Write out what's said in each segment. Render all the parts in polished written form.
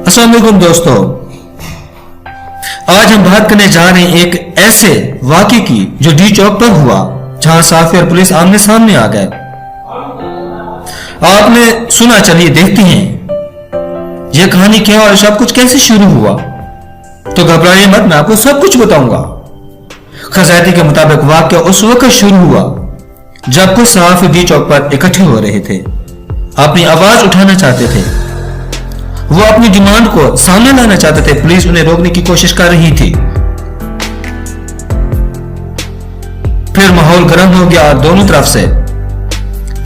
अस्सलाम वालेकुम दोस्तों, आज हम बात करने जा रहे हैं एक ऐसे वाकये की जो डी चौक पर हुआ, जहां साफी और पुलिस आमने सामने आ गए। आपने सुना, चलिए देखते हैं यह कहानी क्या और सब कुछ कैसे शुरू हुआ। तो घबराइए मत, मैं आपको सब कुछ बताऊंगा। खजाती के मुताबिक वाकया उस वक्त शुरू हुआ जब कुछ सहाफी डी चौक पर इकट्ठे हो रहे थे, अपनी आवाज उठाना चाहते थे, वो अपनी डिमांड को सामने लाना चाहते थे। पुलिस उन्हें रोकने की कोशिश कर रही थी। फिर माहौल गर्म हो गया और दोनों तरफ से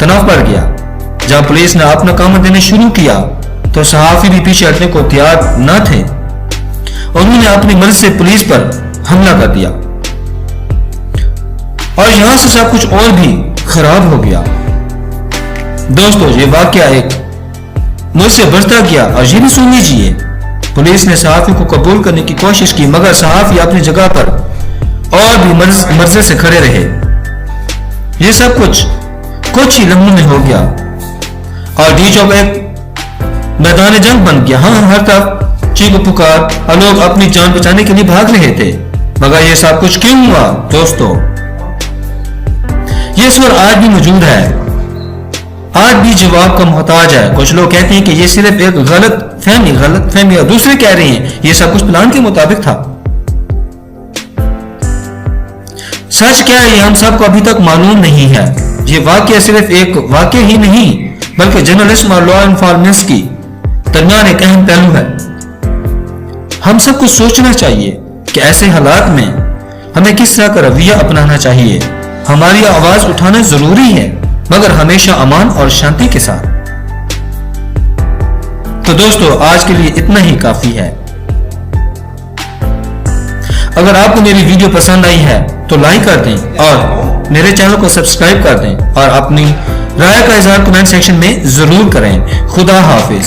तनाव बढ़ गया। जब पुलिस ने अपना काम देना शुरू किया तो सहाफी भी पीछे हटने को तैयार न थे। उन्होंने अपनी मर्जी से पुलिस पर हमला कर दिया और यहां से सब कुछ और भी खराब हो गया। दोस्तों, ये वाकया एक मुझसे बढ़ता गया और ये भी सुन लीजिए। पुलिस ने सहाफी को कबूल करने की कोशिश की, मगर सहाफी अपनी जगह पर और भी मर्जी से खड़े रहे। ये सब कुछ ही लम्हों में हो गया और डी चौक एक मैदान जंग बन गया। हाँ, हर तरफ चीख पुकार और लोग अपनी जान बचाने के लिए भाग रहे थे। मगर ये सब कुछ क्यों हुआ दोस्तों? ये स्वर आज भी मौजूद है, आज भी जवाब का मोहताज है। कुछ लोग कहते हैं कि ये सिर्फ एक गलत फहमी और दूसरे कह रहे हैं ये सब कुछ प्लान के मुताबिक था। सच क्या है ये हम सबको अभी तक मालूम नहीं है। ये वाकया सिर्फ एक वाकया ही नहीं बल्कि जर्नलिज्म और लॉ एनफोर्समेंट की दरमियान एक अहम पहलू है। हम सबको सोचना चाहिए कि ऐसे हालात में हमें किस तरह का रवैया अपनाना चाहिए। हमारी आवाज उठाना जरूरी है, मगर हमेशा अमान और शांति के साथ। तो दोस्तों, आज के लिए इतना ही काफी है। अगर आपको मेरी वीडियो पसंद आई है तो लाइक कर दें और मेरे चैनल को सब्सक्राइब कर दें और अपनी राय का इजहार कमेंट सेक्शन में जरूर करें। खुदा हाफिज।